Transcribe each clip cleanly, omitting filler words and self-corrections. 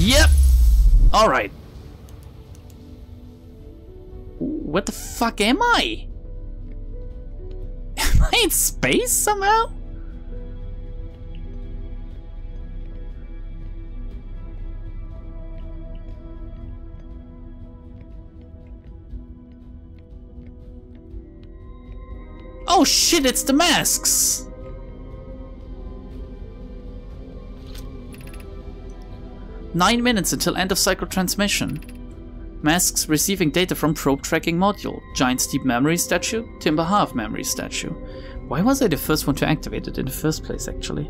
Yep! Alright. What the fuck am I? Am I in space somehow? Oh shit, it's the masks! "9 minutes until end of cycle transmission. Masks receiving data from probe tracking module. Giant Steep memory statue, Timber Half memory statue." Why was I the first one to activate it in the first place, actually?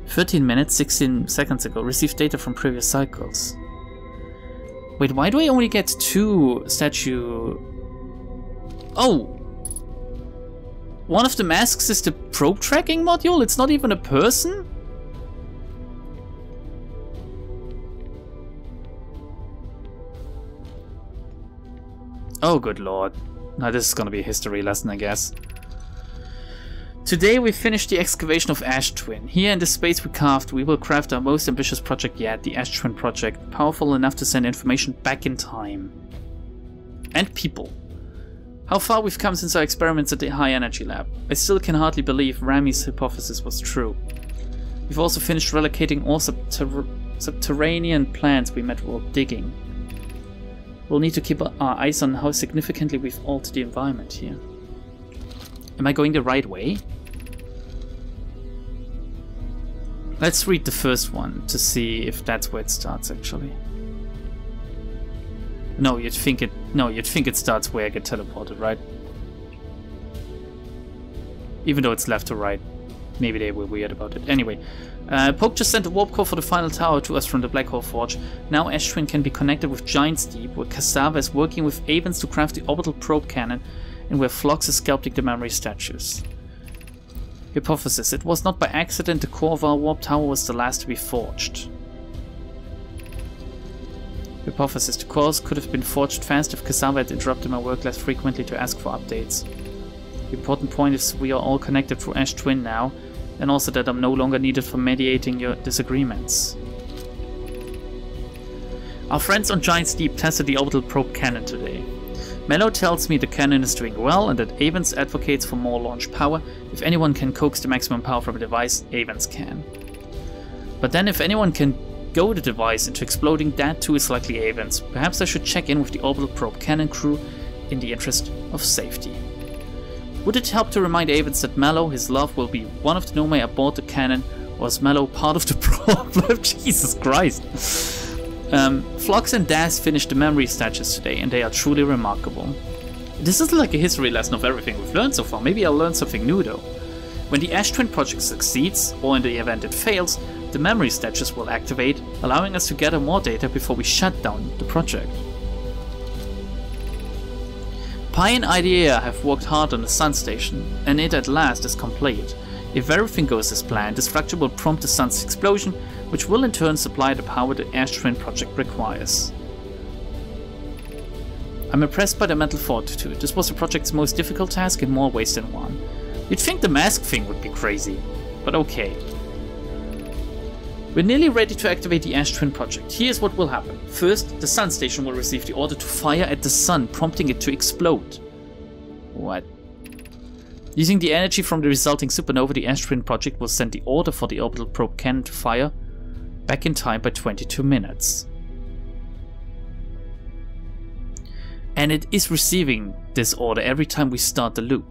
13 minutes, 16 seconds ago. Received data from previous cycles. Wait, why do I only get 2 statue... Oh! One of the masks is the probe tracking module? It's not even a person? Oh, good lord. Now this is gonna be a history lesson, I guess. "Today we finished the excavation of Ash Twin. Here in the space we carved, we will craft our most ambitious project yet, the Ash Twin project, powerful enough to send information back in time. And people. How far we've come since our experiments at the High Energy Lab. I still can hardly believe Rami's hypothesis was true. We've also finished relocating all subterranean plants we met while digging. We'll need to keep our eyes on how significantly we've altered the environment here." Am I going the right way? Let's read the first one to see if that's where it starts, actually. No, you'd think it starts where I get teleported, right? Even though it's left to right. Maybe they were weird about it. Anyway, Poke just sent a warp core for the final tower to us from the Black Hole Forge. Now Ash Twin can be connected with Giant Steep, where Cassava is working with Avens to craft the orbital probe cannon, and where Phlox is sculpting the memory statues. Hypothesis: it was not by accident the core of our warp tower was the last to be forged. Hypothesis: the cores could have been forged fast if Cassava had interrupted my work less frequently to ask for updates. The important point is we are all connected through Ash Twin now, and also that I'm no longer needed for mediating your disagreements. Our friends on Giant Steep tested the orbital probe cannon today. Mello tells me the cannon is doing well and that Avens advocates for more launch power. If anyone can coax the maximum power from a device, Avens can. But then if anyone can goad the device into exploding, that too is likely Avens. Perhaps I should check in with the orbital probe cannon crew in the interest of safety. Would it help to remind Avens that Mello, his love, will be one of the Nomai aboard the cannon, or is Mello part of the problem? Jesus Christ. Phlox and Daz finished the memory statues today, and they are truly remarkable. This is like a history lesson of everything we've learned so far. Maybe I'll learn something new though. When the Ash Twin project succeeds, or in the event it fails, the memory statues will activate, allowing us to gather more data before we shut down the project. Pi and IDEA have worked hard on the Sun Station, and it at last is complete. If everything goes as planned, the structure will prompt the Sun's explosion, which will in turn supply the power the Ash Twin project requires. I'm impressed by the mental fortitude. This was the project's most difficult task in more ways than one. You'd think the mask thing would be crazy, but okay. We're nearly ready to activate the Ash Twin project. Here's what will happen. First, the Sun Station will receive the order to fire at the Sun, prompting it to explode. What? Using the energy from the resulting supernova, the Ash Twin project will send the order for the orbital probe cannon to fire back in time by 22 minutes. And it is receiving this order every time we start the loop.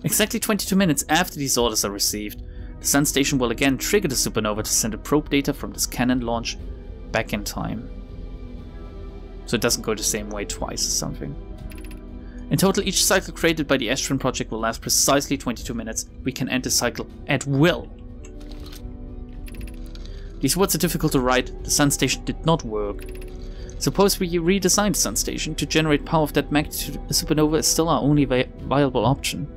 Exactly 22 minutes after these orders are received, the Sun Station will again trigger the supernova to send the probe data from this cannon launch back in time. So it doesn't go the same way twice or something. In total, each cycle created by the Ash Twin project will last precisely 22 minutes. We can end the cycle at will. These words are difficult to write. The Sun Station did not work. Suppose we redesign the Sun Station. To generate power of that magnitude, a supernova is still our only viable option.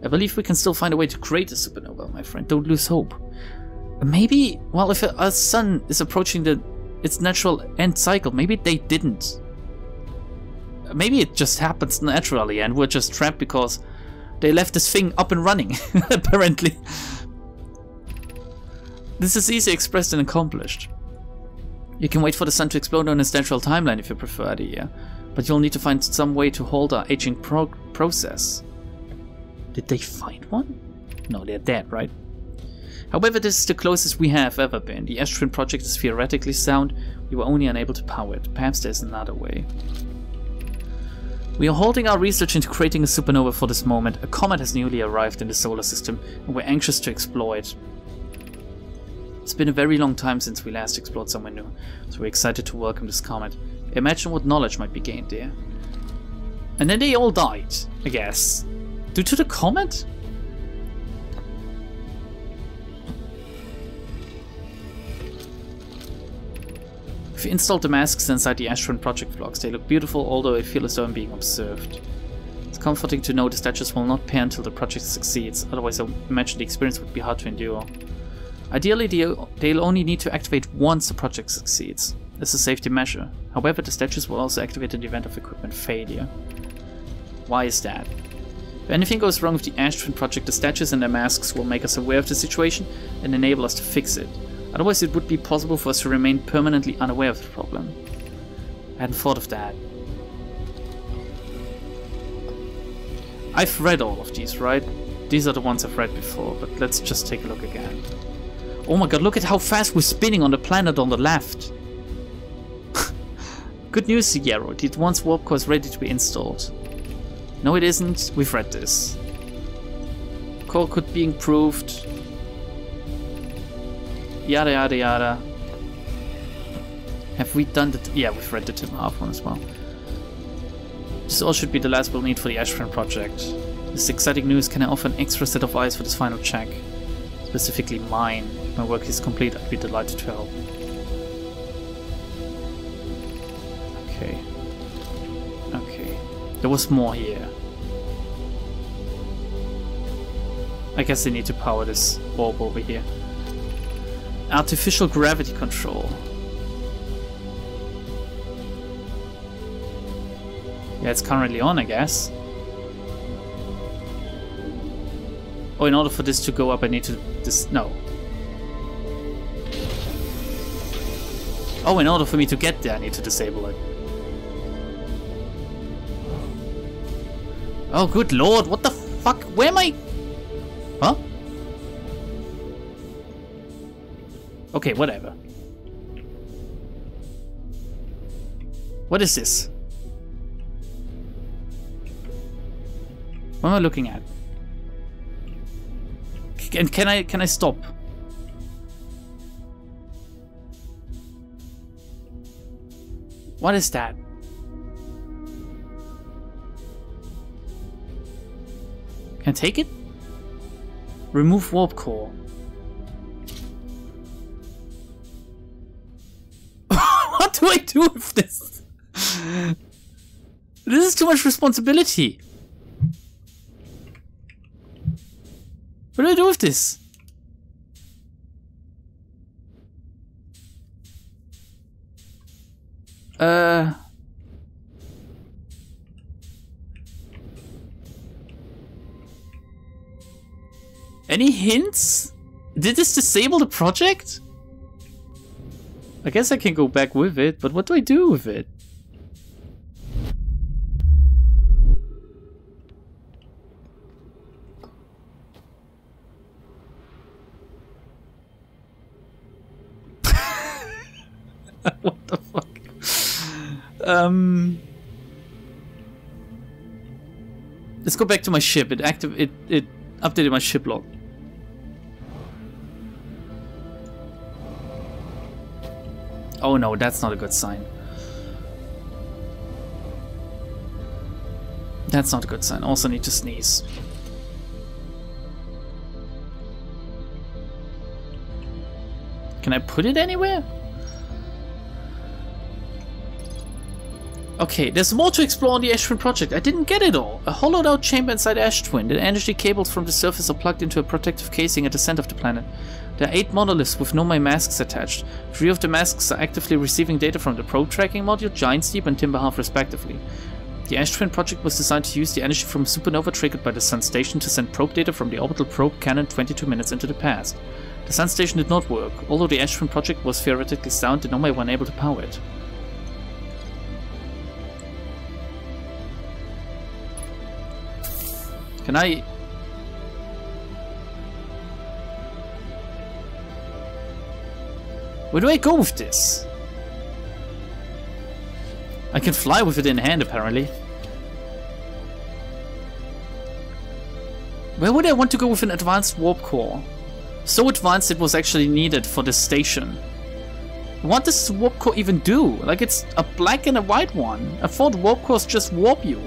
I believe we can still find a way to create a supernova, my friend. Don't lose hope. Maybe, well, if our sun is approaching its natural end cycle, maybe they didn't. Maybe it just happens naturally and we're just trapped because they left this thing up and running, apparently. This is easily expressed and accomplished. You can wait for the sun to explode on its natural timeline if you prefer the year, but you'll need to find some way to halt our aging process. Did they find one? No, they're dead, right? However, this is the closest we have ever been. The Ash Twin project is theoretically sound, we were only unable to power it. Perhaps there's another way. We are holding our research into creating a supernova for this moment. A comet has newly arrived in the solar system, and we're anxious to explore it. It's been a very long time since we last explored somewhere new, so we're excited to welcome this comet. Imagine what knowledge might be gained there. And then they all died, I guess. Due to the comet? We've installed the masks inside the Ash Twin project blocks. They look beautiful, although I feel as though I'm being observed. It's comforting to know the statues will not pair until the project succeeds, otherwise I imagine the experience would be hard to endure. Ideally, they'll only need to activate once the project succeeds. This is a safety measure. However, the statues will also activate in the event of equipment failure. Why is that? If anything goes wrong with the Ash Twin project, the statues and their masks will make us aware of the situation and enable us to fix it. Otherwise, it would be possible for us to remain permanently unaware of the problem. I hadn't thought of that. I've read all of these, right? These are the ones I've read before, but let's just take a look again. Oh my god, look at how fast we're spinning on the planet on the left. Good news, Sierra. The advanced warp core is ready to be installed. No, it isn't. We've read this. Core could be improved. Yada yada yada. Have we done the... yeah, we've read the Tim Half one as well. This all should be the last we'll need for the Ash Twin project. This exciting news. Can I offer an extra set of eyes for this final check? Specifically mine. If my work is complete, I'd be delighted to help. Okay. Okay. There was more here. I guess they need to power this orb over here. Artificial gravity control. Yeah, it's currently on, I guess. Oh, in order for this to go up, I need to... no. Oh, in order for me to get there, I need to disable it. Oh, good lord, what the fuck? Where am I? Huh? Okay, whatever. What is this? What am I looking at? And can I stop? What is that? Can I take it? Remove warp core. What do I do with this? This is too much responsibility. What do I do with this? Any hints? Did this disable the project? I guess I can go back with it, but what do I do with it? What the fuck? Let's go back to my ship. It updated my ship log. Oh no, that's not a good sign. That's not a good sign. Also need to sneeze. Can I put it anywhere? Okay, there's more to explore on the Ash Twin project. I didn't get it all. A hollowed out chamber inside Ash Twin. The energy cables from the surface are plugged into a protective casing at the center of the planet. There are 8 monoliths with Nomai masks attached. 3 of the masks are actively receiving data from the probe tracking module, Giant's Deep and Timber Half respectively. The Ash Twin project was designed to use the energy from a supernova triggered by the Sun Station to send probe data from the orbital probe cannon 22 minutes into the past. The sun station did not work. Although the Ashford project was theoretically sound, the Nomai were unable to power it. Can I... Where do I go with this? I can fly with it in hand, apparently. Where would I want to go with an advanced warp core? So advanced it was actually needed for this station. What does this warp core even do? Like, it's a black and a white one. I thought warp cores just warp you.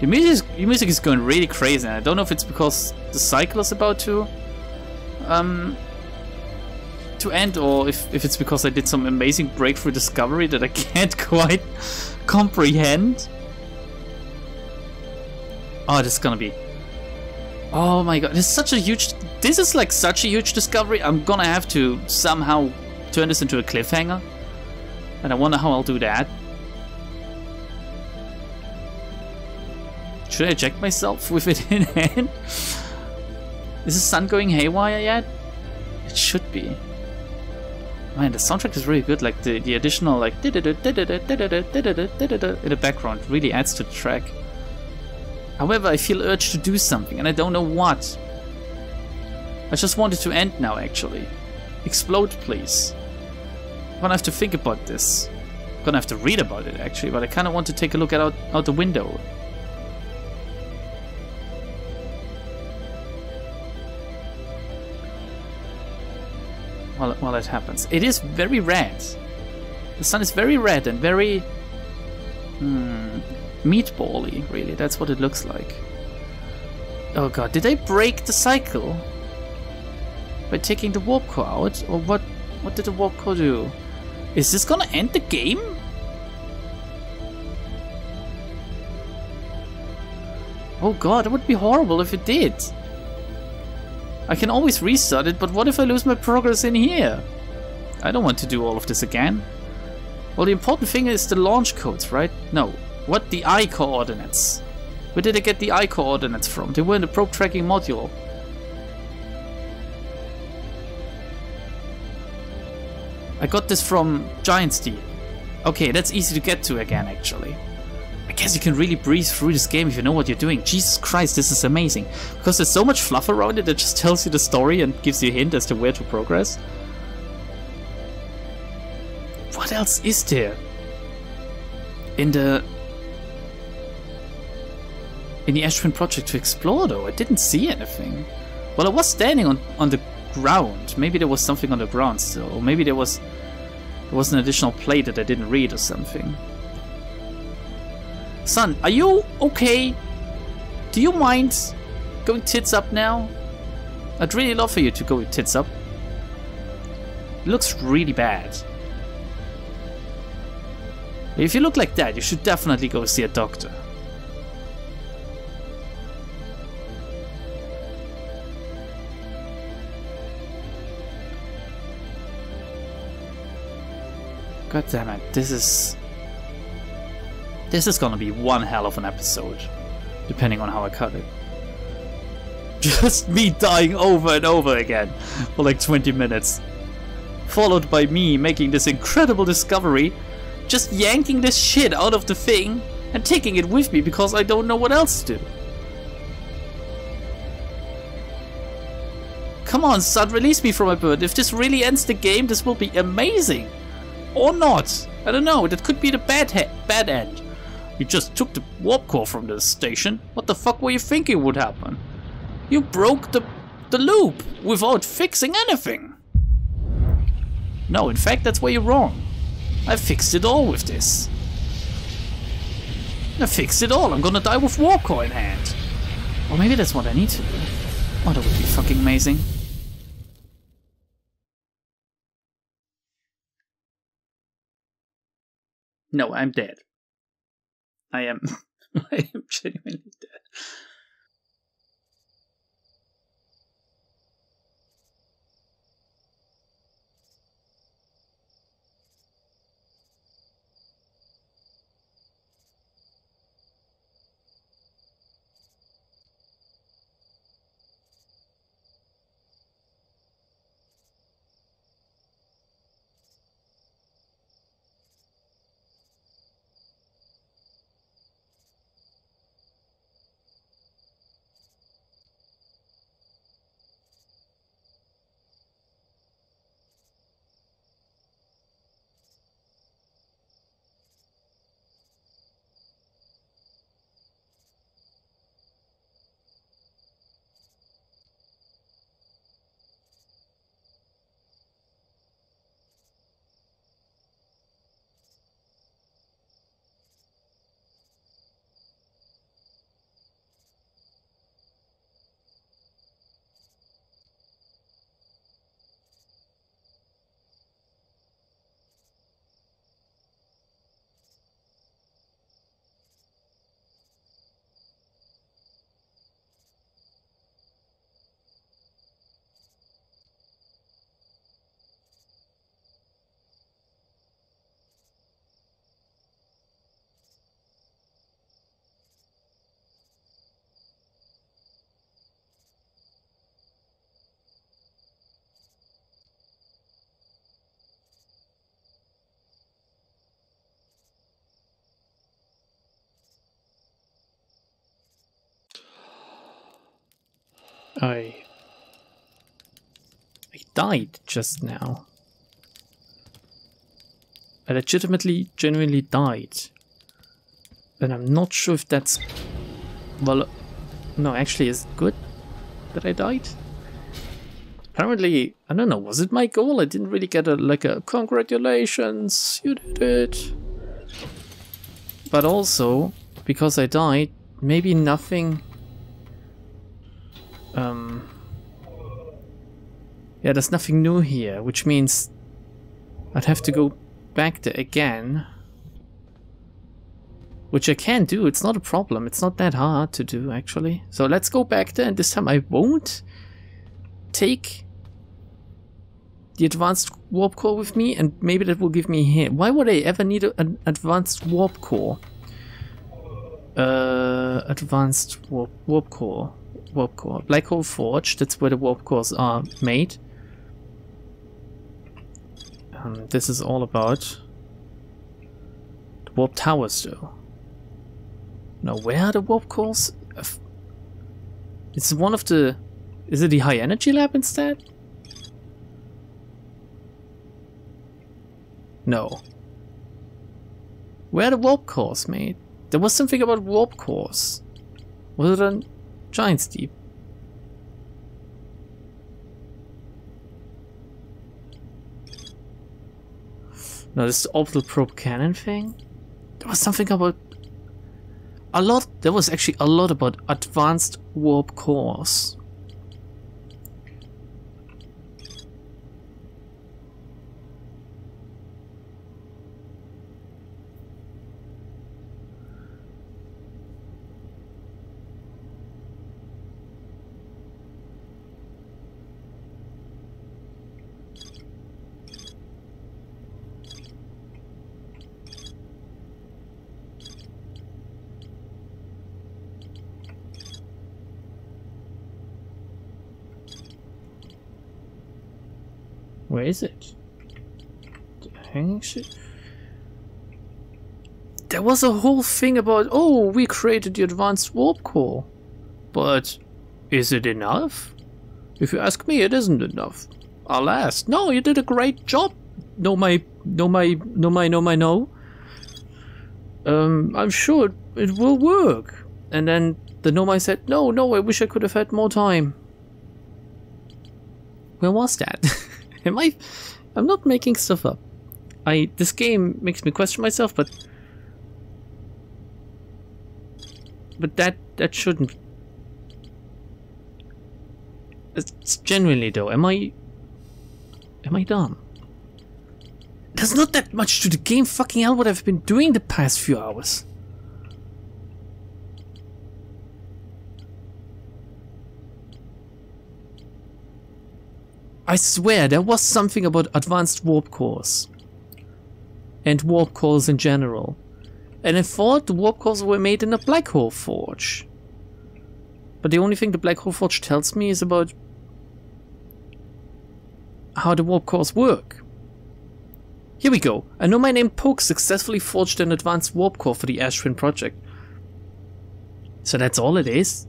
The music is going really crazy, and I don't know if it's because the cycle is about to end, or if it's because I did some amazing breakthrough discovery that I can't quite comprehend. Oh, this is gonna be... Oh my god, this is like such a huge discovery. I'm gonna have to somehow turn this into a cliffhanger. And I wonder how I'll do that. Should I eject myself with it in hand? Is the sun going haywire yet? It should be. Man, the soundtrack is really good. Like the additional like in the background really adds to the track. However, I feel urged to do something and I don't know what. I just want it to end now, actually. Explode, please. I'm gonna have to think about this. I'm gonna have to read about it, actually, but I kinda want to take a look at out the window. While it happens. It is very red. The sun is very red and very... meatball-y, really. That's what it looks like. Oh god, did I break the cycle? By taking the warp core out? Or what did the warp core do? Is this gonna end the game? Oh god, it would be horrible if it did. I can always restart it, but what if I lose my progress in here? I don't want to do all of this again. Well, the important thing is the launch codes, right? No. What? The I coordinates. Where did I get the I coordinates from? They were in the probe tracking module. I got this from Giant Steel. Okay, that's easy to get to again, actually. I guess you can really breeze through this game if you know what you're doing. Jesus Christ, this is amazing. Because there's so much fluff around it that just tells you the story and gives you a hint as to where to progress. What else is there? In the Ashwin project to explore, though? I didn't see anything. Well, I was standing on the ground. Maybe there was something on the ground still. Or maybe there was an additional plate that I didn't read or something. Son, are you okay? Do you mind going tits up now? I'd really love for you to go tits up. It looks really bad. If you look like that, you should definitely go see a doctor. God damn it, this is gonna be one hell of an episode, depending on how I cut it. Just me dying over and over again for like 20 minutes. Followed by me making this incredible discovery, just yanking this shit out of the thing and taking it with me because I don't know what else to do. Come on, son, release me from my bird. If this really ends the game, this will be amazing. Or not. I don't know, that could be the bad end. You just took the warp core from the station. What the fuck were you thinking would happen? You broke the loop without fixing anything. No, in fact, that's where you're wrong. I fixed it all with this. I fixed it all. I'm gonna die with warp core in hand. Or maybe that's what I need to do. Oh, that would be fucking amazing. No, I'm dead. I am I am genuinely dead. I died just now. I legitimately, genuinely died. And I'm not sure if that's... Well, no, actually, is it good that I died? Apparently, I don't know, was it my goal? I didn't really get a congratulations, you did it. But also, because I died, maybe nothing... Yeah, there's nothing new here, which means I'd have to go back there again. Which I can do, it's not a problem, it's not that hard to do actually. So let's go back there, and this time I won't take the advanced warp core with me, and maybe that will give me here. Why would I ever need an advanced warp core? Advanced warp core. Black hole forge, that's where the warp cores are made. This is all about the warp towers though. Now, where are the warp cores? It's one of the... Is it the high energy lab instead? No. Where are the warp cores made? There was something about warp cores. Was it on Giant's Deep? No, this is the orbital probe cannon thing. There was something about... There was actually a lot about advanced warp cores. Where is it? The hanging shit? There was a whole thing about, oh, we created the advanced warp core. But is it enough? If you ask me, it isn't enough. Alas, no, you did a great job. Nomai. I'm sure it will work. And then the Nomai said, no, I wish I could have had more time. Where was that? I'm not making stuff up. This game makes me question myself, but that shouldn't. It's genuinely though. Am I dumb? There's not that much to the game. Fucking hell, what I've been doing the past few hours. I swear there was something about advanced warp cores and warp cores in general, and I thought the warp cores were made in a black hole forge, but the only thing the black hole forge tells me is about how the warp cores work. Here we go. A Nomai named Poke successfully forged an advanced warp core for the Ash Twin project. So that's all it is?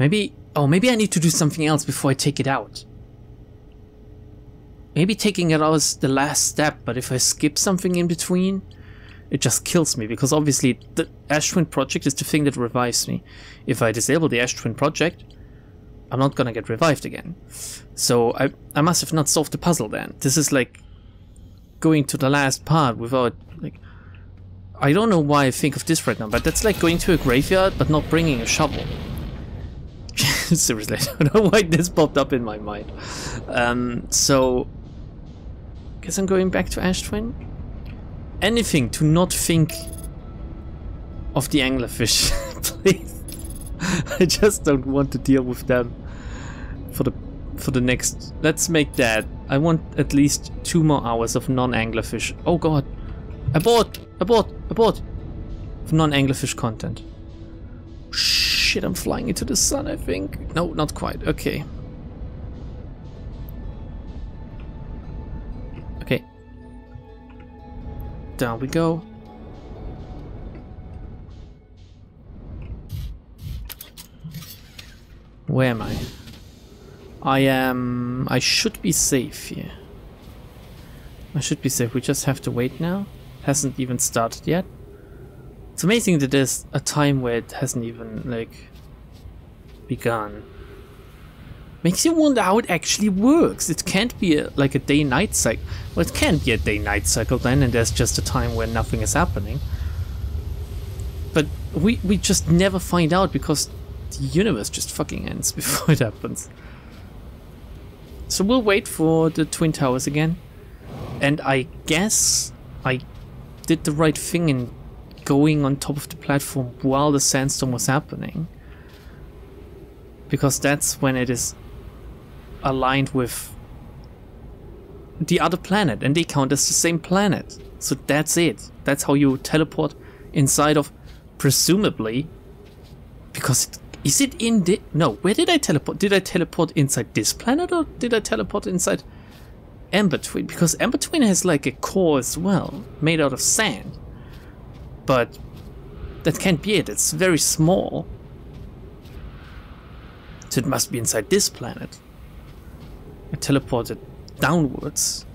Maybe I need to do something else before I take it out. Maybe taking it out is the last step, but if I skip something in between, it just kills me, because obviously the Ash Twin project is the thing that revives me. If I disable the Ash Twin project, I'm not gonna get revived again. So I must have not solved the puzzle then. This is like going to the last part without, like... I don't know why I think of this right now, but that's like going to a graveyard but not bringing a shovel. Seriously, I don't know why this popped up in my mind. So... guess I'm going back to Ash Twin. Anything to not think of the anglerfish, please. I just don't want to deal with them for the next. Let's make that. I want at least 2 more hours of non-anglerfish. Oh god, abort of non-anglerfish content. Shit, I'm flying into the sun, I think. No, not quite. Okay. Okay. Down we go. Where am I? I should be safe here. I should be safe. We just have to wait now. Hasn't even started yet. It's amazing that there's a time where it hasn't even, like, begun. Makes you wonder how it actually works. It can't be like a day-night cycle. Well, it can't be a day-night cycle then, and there's just a time where nothing is happening. But we just never find out because the universe just fucking ends before it happens. So we'll wait for the Twin Towers again. And I guess I did the right thing in going on top of the platform while the sandstorm was happening. Because that's when it is aligned with the other planet, and they count as the same planet. So that's it. That's how you teleport inside of, presumably, because is it in the... No, where did I teleport? Did I teleport inside this planet, or did I teleport inside Ember Twin? Because Ember Twin has like a core as well, made out of sand. But that can't be it. It's very small. So it must be inside this planet. I teleported downwards.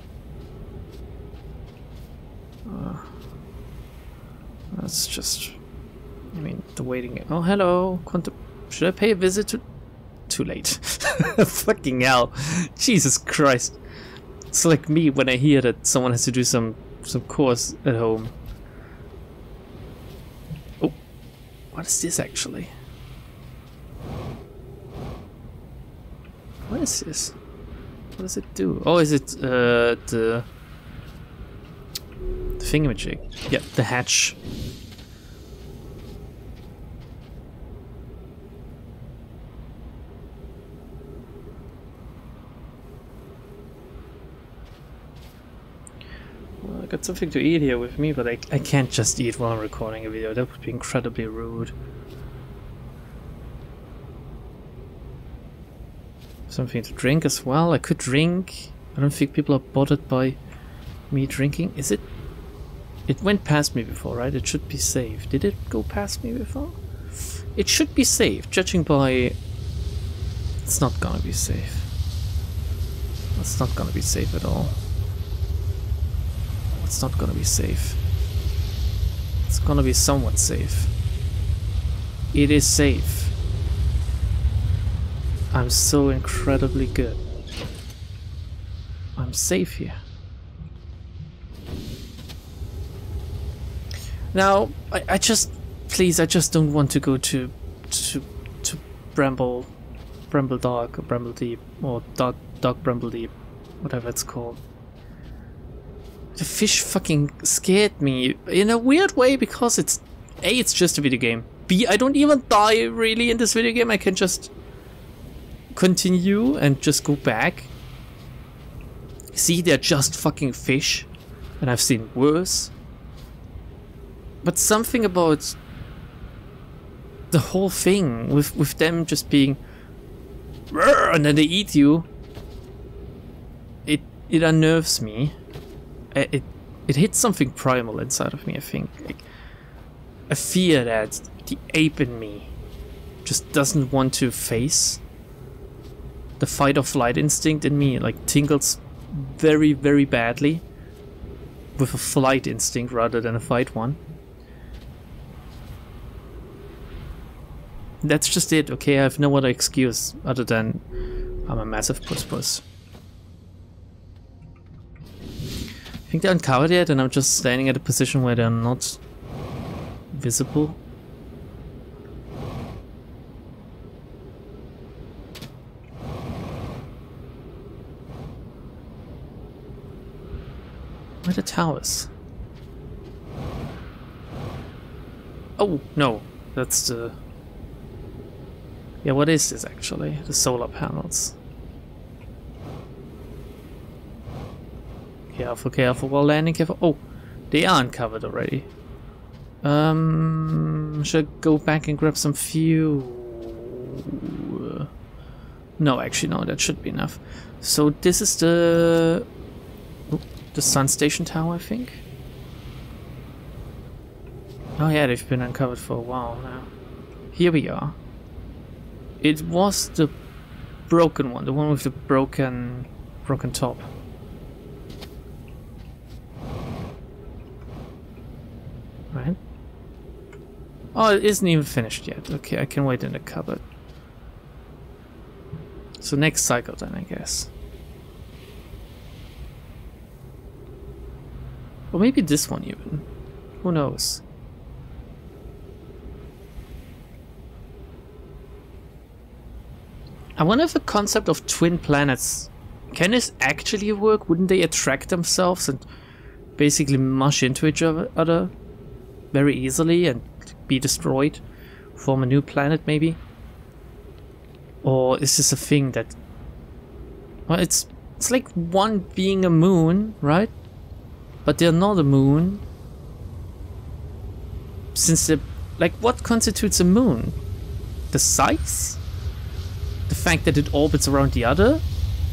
That's just... I mean, the waiting... Oh, hello. Should I pay a visit to... Too late. Fucking hell. Jesus Christ. It's like me when I hear that someone has to do some course at home. Oh. What is this actually? What is this? What does it do? Oh, is it the thingamajig? Yeah, the hatch. Well, I got something to eat here with me, but I can't just eat while I'm recording a video. That would be incredibly rude. Something to drink as well. I could drink. I don't think people are bothered by me drinking. Is it? It went past me before, right? It should be safe. Did it go past me before? It should be safe, judging by... It's not gonna be safe. It's not gonna be safe at all. It's not gonna be safe. It's gonna be somewhat safe. It is safe. I'm so incredibly good. I'm safe here. Now, I just, please, I just don't want to go to Bramble Dark, or Bramble Deep, or Dark Bramble Deep, whatever it's called. The fish fucking scared me in a weird way because it's, A, it's just a video game. B, I don't even die really in this video game. I can just continue and just go back. See, they're just fucking fish, and I've seen worse. But something about the whole thing with them just being and then they eat you, it unnerves me. It hits something primal inside of me, I think. Like, a fear that the ape in me just doesn't want to face. The fight or flight instinct in me like tingles very, very badly with a flight instinct rather than a fight one. That's just it, okay? I have no other excuse other than I'm a massive puss. I think they're uncovered yet, and I'm just standing at a position where they're not visible. Where are the towers? Oh, no. That's the... Yeah, what is this actually? The solar panels. Careful, careful while landing, careful. Oh, they are uncovered already. Should I go back and grab some fuel? No, actually, no, that should be enough. So this is the sun station tower, I think. Oh yeah, they've been uncovered for a while now. Here we are. It was the broken one, the one with the broken top. Right? Oh, it isn't even finished yet. Okay, I can wait in the cupboard. So next cycle then, I guess. Or maybe this one even. Who knows? I wonder if the concept of twin planets, can this actually work? Wouldn't they attract themselves and basically mush into each other very easily and be destroyed? Form a new planet maybe? Or is this a thing that... Well, it's like one being a moon, right? But they're not a moon. Since they're... Like, what constitutes a moon? The size? The fact that it orbits around the other?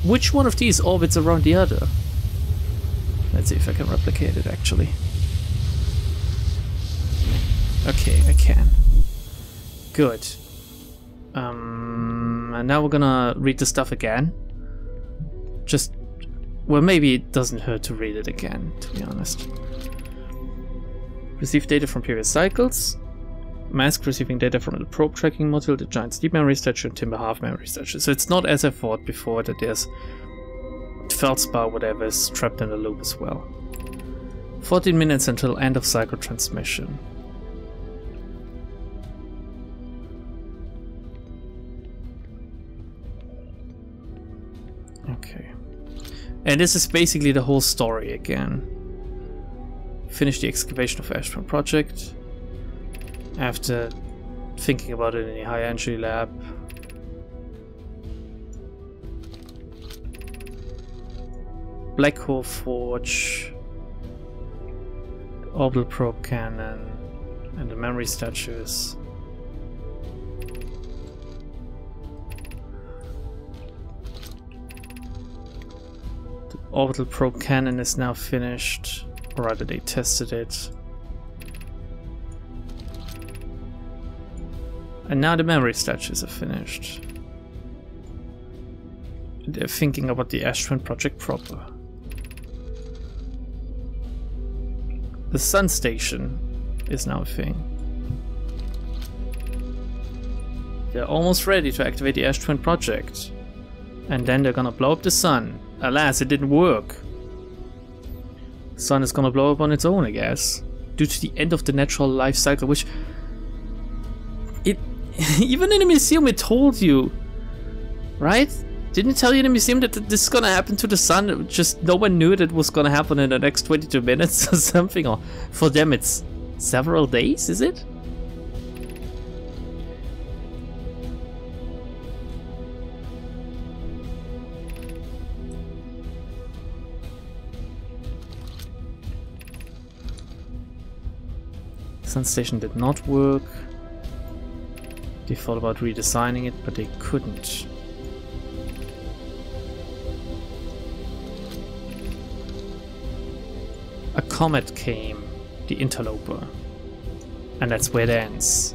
Which one of these orbits around the other? Let's see if I can replicate it actually. Okay, I can. Good. And now we're gonna read the stuff again. Just... Well, maybe it doesn't hurt to read it again, to be honest. Receive data from previous cycles. Mask receiving data from the probe tracking module, the giant deep memory statue, and timber half memory statue. So it's not as I thought before that there's feldspar, whatever, is trapped in the loop as well. 14 minutes until end of cycle transmission. Okay. And this is basically the whole story again. Finish the excavation of Ashburn project. After thinking about it in a high energy lab. Black hole forge. Orbital probe cannon. And the memory statues. The orbital probe cannon is now finished. Or rather, they tested it. And now the memory statues are finished. They're thinking about the Ashburn project proper. The sun station is now a thing. They're almost ready to activate the Ashburn project. And then they're gonna blow up the sun. Alas, it didn't work. The sun is gonna blow up on its own, I guess. Due to the end of the natural life cycle, which... Even in the museum it told you, right? Didn't it tell you in the museum that this is gonna happen to the sun? Just no one knew that it was gonna happen in the next 22 minutes or something. Or for them it's several days, is it? Sun station did not work. They thought about redesigning it, but they couldn't. A comet came, the interloper, and that's where it ends.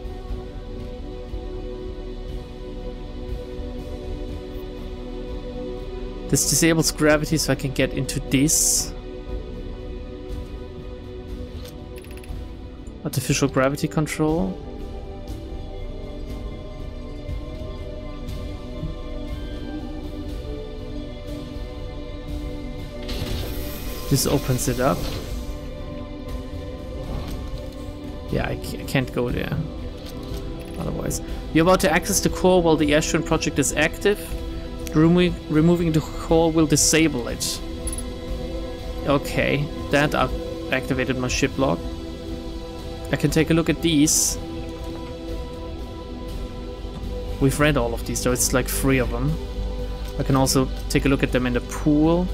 This disables gravity so I can get into this. Artificial gravity control. This opens it up. Yeah, I can't go there. Otherwise. You're about to access the core while the Ashburn project is active. Removing the core will disable it. Okay, that activated my ship log. I can take a look at these. We've read all of these, though it's like 3 of them. I can also take a look at them in the pool.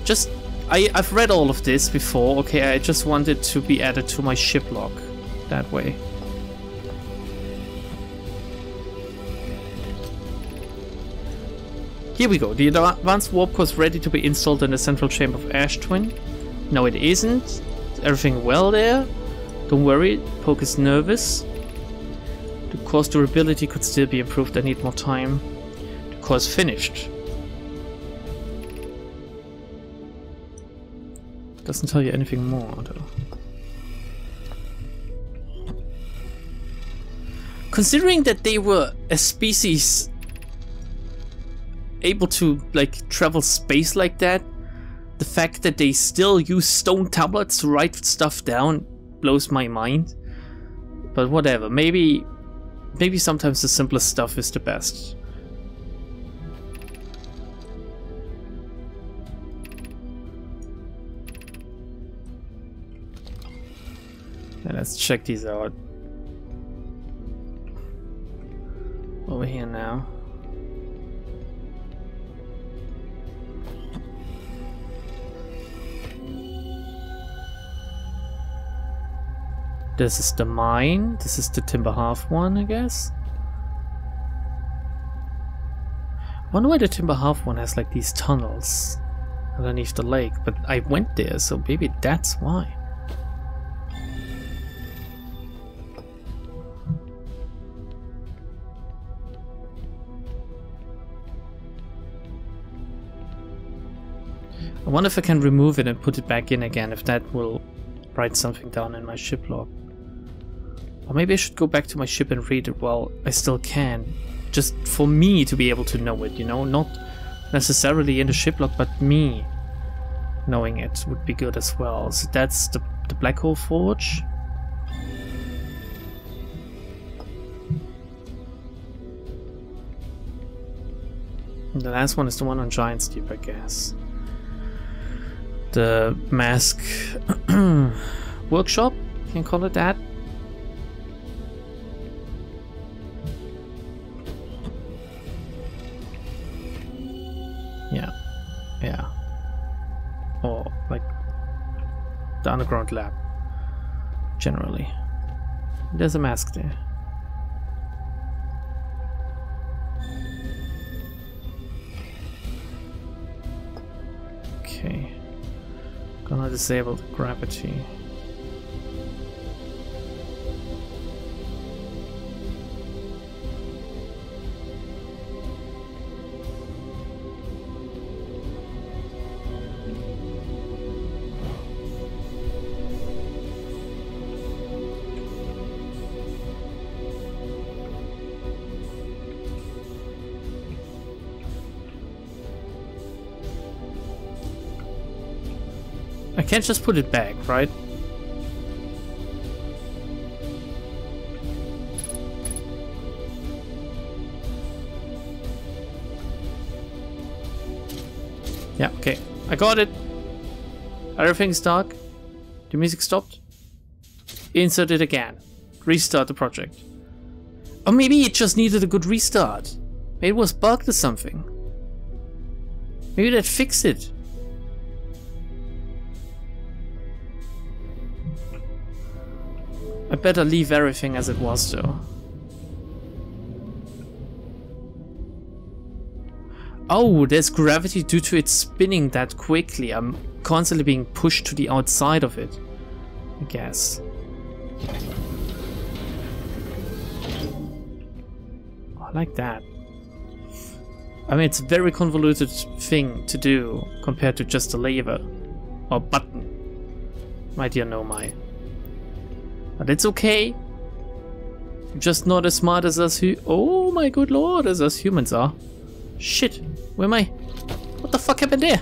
Just... I've read all of this before, okay, I just want it to be added to my ship log that way. Here we go, the advanced warp core is ready to be installed in the central chamber of Ash Twin. No, it isn't. Is everything well there? Don't worry, Poke is nervous. The core's durability could still be improved, I need more time. The course, finished. Doesn't tell you anything more, though. Considering that they were a species able to, like, travel space like that, the fact that they still use stone tablets to write stuff down blows my mind. But whatever, maybe sometimes the simplest stuff is the best. And let's check these out. Over here now. This is the mine. This is the timber half one, I guess. I wonder why the timber half one has like these tunnels underneath the lake, but I went there, so maybe that's why. I wonder if I can remove it and put it back in again, if that will write something down in my ship log. Or maybe I should go back to my ship and read it while I still can. Just for me to be able to know it, you know? Not necessarily in the ship log, but me knowing it would be good as well. So that's the Black Hole Forge. And the last one is the one on Giant's Deep, I guess. The mask workshop, can you call it that? Yeah. Or like the underground lab, generally. There's a mask there. Okay. Gonna disable the gravity. I can't just put it back, right? Yeah, okay. I got it. Everything's dark. The music stopped. Insert it again. Restart the project. Or maybe it just needed a good restart. Maybe it was bugged or something. Maybe that fixed it. I better leave everything as it was though. Oh, there's gravity due to it spinning that quickly. I'm constantly being pushed to the outside of it, I guess. I like that. I mean, it's a very convoluted thing to do compared to just a lever or button, my dear Nomai. But it's okay. You're just not as smart as us oh my good lord, as us humans are. Shit, where am I? What the fuck happened there?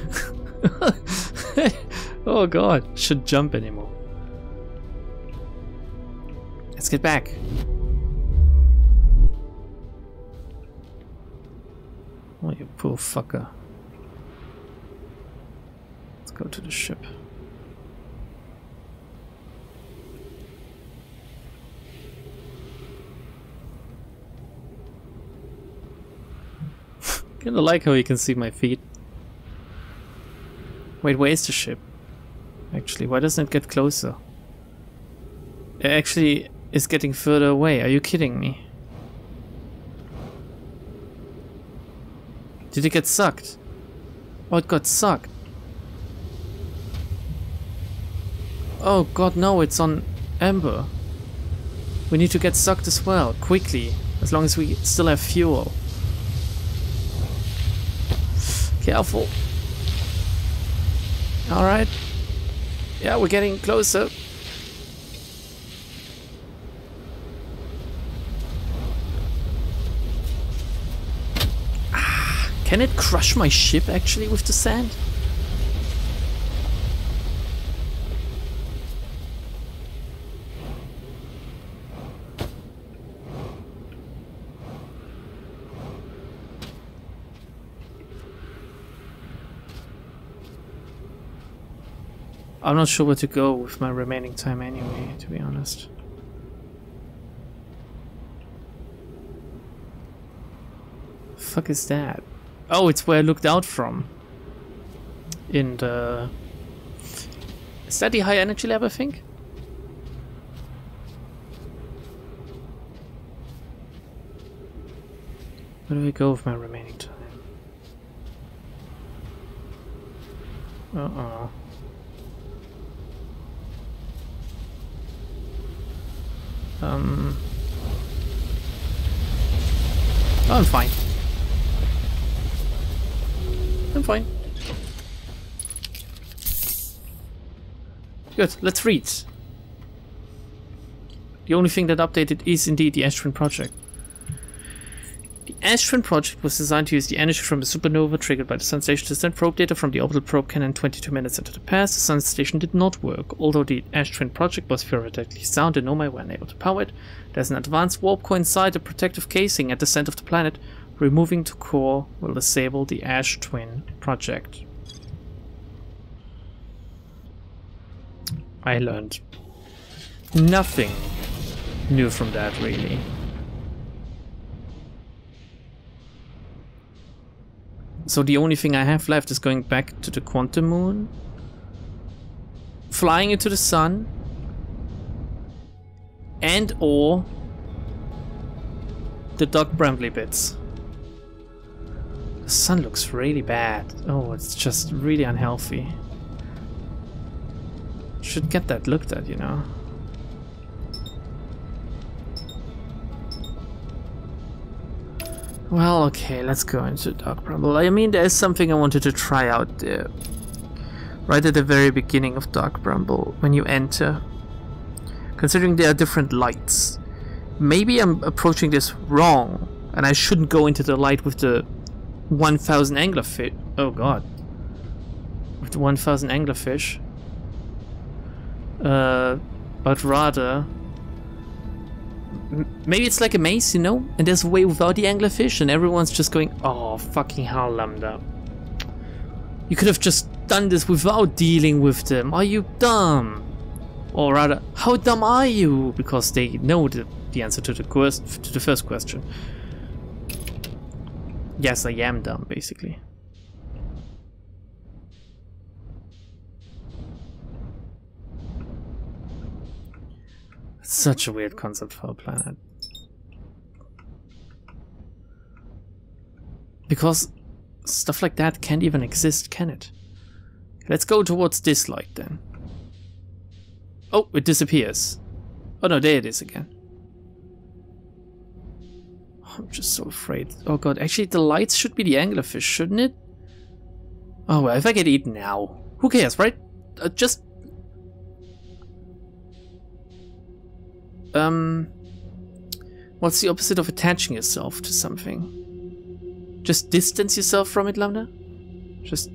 Oh god, shouldn't jump anymore. Let's get back. Oh, you poor fucker. Let's go to the ship. Kinda like how you can see my feet. Wait, where is the ship? Actually, why doesn't it get closer? It actually is getting further away. Are you kidding me? Did it get sucked? Oh, it got sucked. Oh god, no, it's on Amber. We need to get sucked as well, quickly, as long as we still have fuel. Careful. Alright. Yeah, we're getting closer. Can it crush my ship actually with the sand? I'm not sure where to go with my remaining time anyway, to be honest. Fuck is that? Oh, it's where I looked out from. In the... Is that the high energy lab, I think? Where do we go with my remaining time? Uh-oh. Oh, I'm fine. I'm fine. Good, let's read. The only thing that updated is indeed the Ash Twin project. The Ash Twin project was designed to use the energy from a supernova triggered by the Sun Station to send probe data from the orbital probe cannon 22 minutes into the past. The Sun Station did not work. Although the Ash Twin project was theoretically sound and Nomai were unable to power it, there's an advanced warp core inside the protective casing at the center of the planet. Removing the core will disable the Ash Twin project. I learned nothing new from that, really. So the only thing I have left is going back to the quantum moon, flying into the sun, and or the Doc Brambley bits. The sun looks really bad. Oh, it's just really unhealthy. Should get that looked at, you know. Well, okay, let's go into Doc Bramble. I mean, there's something I wanted to try out there. Right at the very beginning of Doc Bramble, when you enter. Considering there are different lights. Maybe I'm approaching this wrong, and I shouldn't go into the light with the 1000 anglerfish. Oh god. With the 1000 anglerfish. But rather... Maybe it's like a maze, you know? And there's a way without the anglerfish, and everyone's just going, oh, fucking hell, Lambda. You could have just done this without dealing with them. Are you dumb? Or rather, how dumb are you? Because they know the answer to the first question. Yes, I am dumb, basically. Such a weird concept for a planet. Because stuff like that can't even exist, can it? Let's go towards this light then. Oh, it disappears. Oh no, there it is again. I'm just so afraid. Oh god, actually the lights should be the anglerfish, shouldn't it? Oh well, if I get eaten now. Who cares, right? Just... What's the opposite of attaching yourself to something? Just distance yourself from it, Lambda? Just...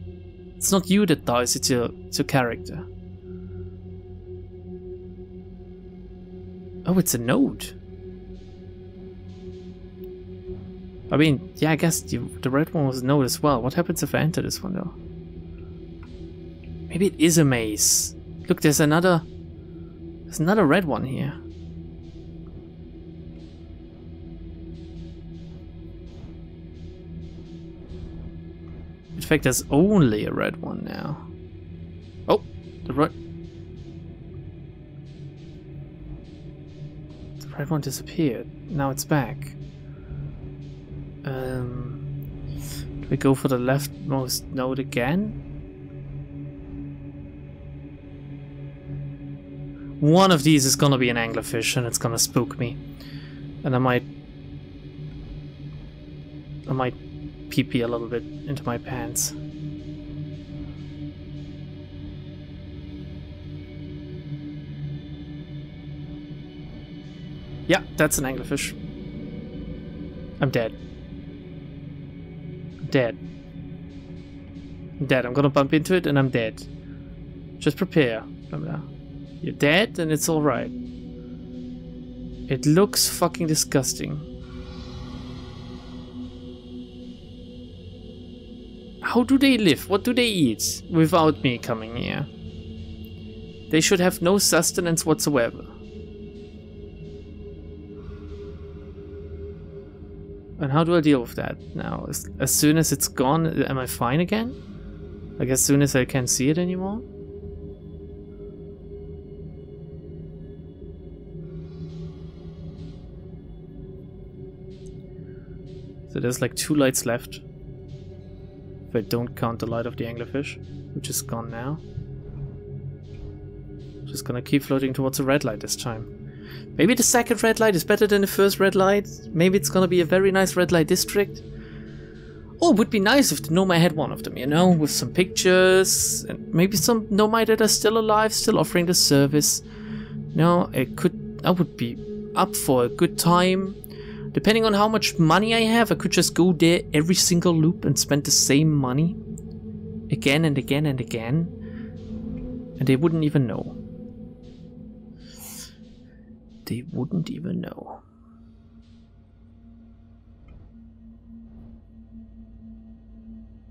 It's not you that dies, it's your character. Oh, it's a node. I mean, yeah, I guess the red one was a node as well. What happens if I enter this one, though? Maybe it is a maze. Look, there's another red one here. In fact, there's only a red one now. Oh, the red one disappeared. Now it's back. Do we go for the leftmost node again? One of these is gonna be an anglerfish and it's gonna spook me. And I might pee a little bit into my pants. Yeah, that's an anglerfish. I'm dead. I'm dead. I'm dead. I'm gonna bump into it and I'm dead. Just prepare. You're dead and it's alright. It looks fucking disgusting. How do they live? What do they eat without me coming here? They should have no sustenance whatsoever. And how do I deal with that now? As soon as it's gone, am I fine again? Like as soon as I can't see it anymore? So there's like 2 lights left. If I don't count the light of the anglerfish, which is gone now. Just gonna keep floating towards the red light this time. Maybe the second red light is better than the first red light. Maybe it's gonna be a very nice red light district. Oh, it would be nice if the Nomai had one of them, you know, with some pictures and maybe some Nomai that are still alive, still offering the service. You know, I would be up for a good time. Depending on how much money I have, I could just go there every single loop and spend the same money again and again and again, and they wouldn't even know. They wouldn't even know.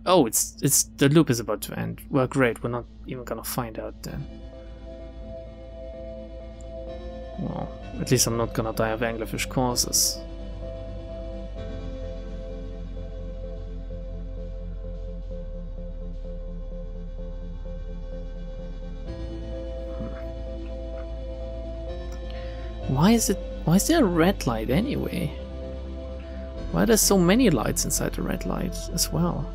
Oh, it's the loop is about to end. Well, great. We're not even gonna find out then. Well, at least I'm not gonna die of anglerfish causes. Why is there a red light anyway? Why are there so many lights inside the red light as well?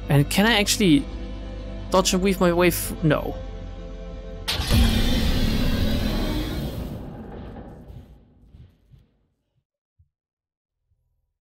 And can I actually dodge and weave my way through? No.